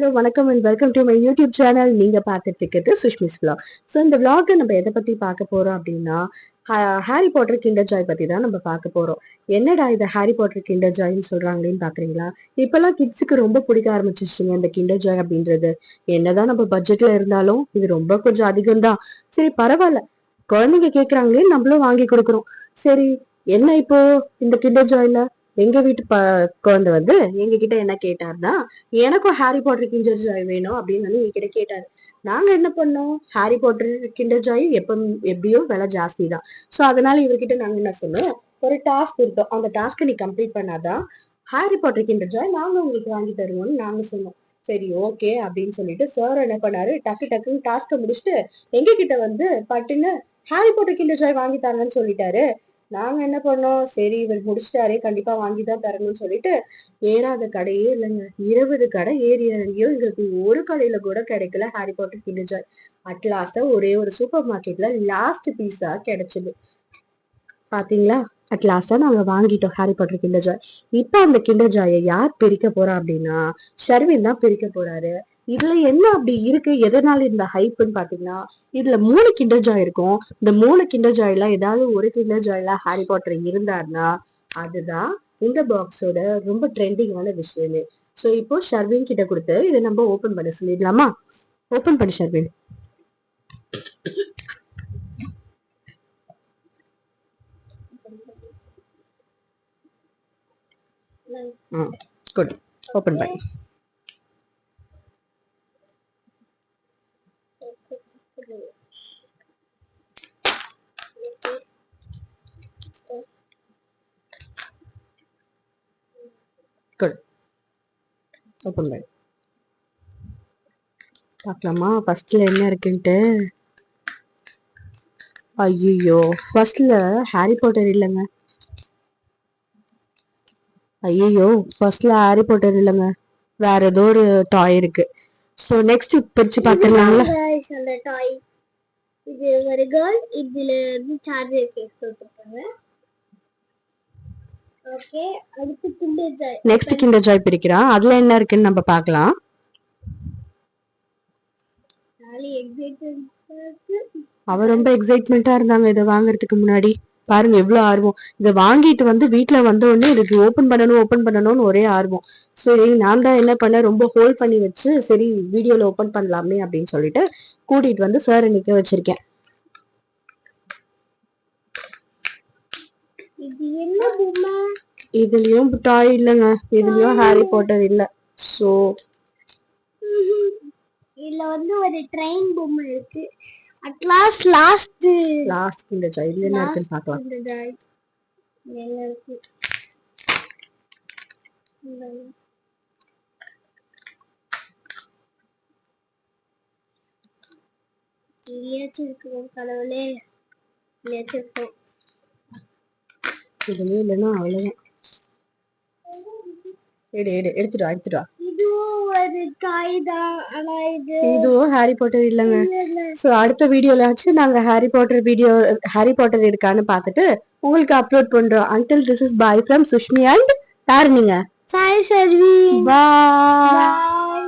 Hello வணக்கம் and welcome to my YouTube channel. நீங்க பார்த்துட்டு இருக்கிறது சுஷ்மிஸ் vlog. ஸோ இந்த vlogல நம்ம எதை பத்தி பார்க்க போறோம் அப்படின்னா ஹாரி பாட்டர் கிண்டர் ஜாய் பத்தி தான் நம்ம பார்க்க போறோம். என்னடா இது ஹாரி பாட்டர் கிண்டர் ஜாய்ன்னு சொல்றாங்களேன்னு பாக்குறீங்களா? இப்பெல்லாம் கிட்ஸுக்கு ரொம்ப பிடிக்க ஆரம்பிச்சிருச்சுங்க இந்த கிண்டர் ஜாய் அப்படின்றது. என்னதான் நம்ம பட்ஜெட்ல இருந்தாலும் இது ரொம்ப கொஞ்சம் அதிகம் தான். சரி பரவாயில்ல, குழந்தைங்க கேக்குறாங்களே நம்மளும் வாங்கி கொடுக்குறோம். சரி, என்ன இப்போ இந்த கிண்டர் ஜாய்ல எங்க வீட்டு குழந்தை வந்து எங்க கிட்ட என்ன கேட்டாருன்னா, எனக்கும் ஹாரி பாட்டர் கிண்டர் ஜாய் வேணும் அப்படின்னு வந்து என்கிட்ட கேட்டாரு. நாங்க என்ன பண்ணோம், ஹாரி பாட்டர் கிண்டர் ஜாய் எப்படியோ விலை ஜாஸ்தி தான். சோ அதனால இவர்கிட்ட நாங்க என்ன சொன்னோம், ஒரு டாஸ்க் இருக்கோம், அந்த டாஸ்க்கை நீ கம்ப்ளீட் பண்ணாதான் ஹாரி பாட்டர் கிண்டர் ஜாய் நாங்க உங்களுக்கு வாங்கி தருவோம்னு நாங்க சொன்னோம். சரி ஓகே அப்படின்னு சொல்லிட்டு சார் என்ன பண்ணாரு, டக்கு டக்குன்னு டாஸ்க்கை முடிச்சுட்டு எங்க கிட்ட வந்து பட்டுன்னு ஹாரி பாட்டர் கிண்டர் ஜாய் வாங்கி தரேன்னு சொல்லிட்டாரு. நாங்க என்ன பண்ணோம், சரி இவர் முடிச்சிட்டாரே கண்டிப்பா வாங்கிதான் தரணும்னு சொல்லிட்டு ஏறாத கடையே இல்லைங்க. 20 கடை ஏறி இறங்கியும் எங்களுக்கு ஒரு கடையில கூட கிடைக்கல ஹாரி பாட்டர் கிண்டர் ஜாய். அட்லாஸ்டா ஒரே ஒரு சூப்பர் மார்க்கெட்ல லாஸ்ட் பீஸா கிடைச்சது. பாத்தீங்களா, அட்லாஸ்டா நாங்க வாங்கிட்டோம் ஹாரி பாட்டர் கிண்டர் ஜாய். இப்ப அந்த கிண்டர் ஜாயை யார் பிரிக்க போறா அப்படின்னா ஷர்வின் தான் பிரிக்க போறாரு. இதுல என்ன அப்படி இருக்கு, எதனால இந்த ஹைப்னு பாத்தீங்கன்னா, இதுல 3 கிண்டர் ஜாய் இருக்கும். இந்த 3 கிண்டர் ஜாய்ல ஏதாவது ஒரு கிண்டர் ஜாய்ல ஹாரி பாட்டர் இருந்தாருன்னா அதுதான் இந்த பாக்ஸோட ரொம்ப ட்ரெண்டிங்கான விஷயமே. சோ இப்போ ஷர்வின் கிட்ட கொடுத்து இதை நம்ம ஓபன் பண்ண சொல்லிடலாமா? ஓபன் பண்ணி ஷர்வின். குட், ஓபன் பண்ணி. குட், ஓபன் பண்ணி பார்க்கலாமா ஃபர்ஸ்ட்ல என்ன இருக்குன்ட்டு. ஐயோ, ஃபர்ஸ்ட்ல ஹாரி பாட்டர் இல்லைங்க. ஐயோ, ஃபர்ஸ்ட்ல ஹாரி பாட்டர் இல்லைங்க, வேற ஏதோ ஒரு டாய் இருக்கு. சோ நெக்ஸ்ட் பிரிச்சு பாத்துறலாம்ல. அந்த டாய் இது ஒரு கேர்ள், இதுல வந்து சார்ஜர் கேஸ் கொடுத்திருக்காங்க. ஓகே, அடுத்து Kinder Joy. Next Kinder Joy பிரிக்கிறான், அதுல என்ன இருக்குன்னு நம்ம பார்க்கலாம். அவ ரொம்ப எக்ஸைட்மெண்டா இருந்தாங்க இதை வாங்குறதுக்கு முன்னாடி. பாருங்க எவ்வளவு ஆர்வம். இதை வாங்கிட்டு வந்து வீட்டுல வந்த உடனே இதுக்கு ஓபன் பண்ணணும்னு ஒரே ஆர்வம். சரி நான் தான் என்ன பண்ணேன், ரொம்ப ஹோல்ட் பண்ணி வச்சு சரி வீடியோல ஓபன் பண்ணலாமே அப்படின்னு சொல்லிட்டு கூட்டிட்டு வந்து சார் நிக்க வச்சிருக்கேன். இது என்ன பொம்மை? இதுலயும் டாய் இல்லைங்க, இதுலயும் ஹாரி பாட்டர் இல்ல. சோ இதுல வந்து ஒரு ட்ரெயின் பொம்மை இருக்கு. அட்லாஸ்ட் லாஸ்ட் கிண்டர் ஜாய் இதுல என்ன இருக்குன்னு பார்க்கலாம். கிண்டர் ஜாய் என்ன இருக்கு? இல்லையாச்சும் இருக்கும் கடவுளே, இல்லையாச்சும் இருக்கும். இதுலயும் இல்லைன்னா அவ்வளவுதான். எடுத்துட்டு வா. இதுவும் ஹாரி பாட்டர் இல்லங்க. சோ அடுத்த வீடியோலாச்சும் நாங்க ஹாரி பாட்டர் இருக்கான்னு பார்த்துட்டு உங்களுக்கு அப்லோட் பண்றோம். until this is bye from Sushmi and யாரு நீங்க? சாய் சர்வி. Bye.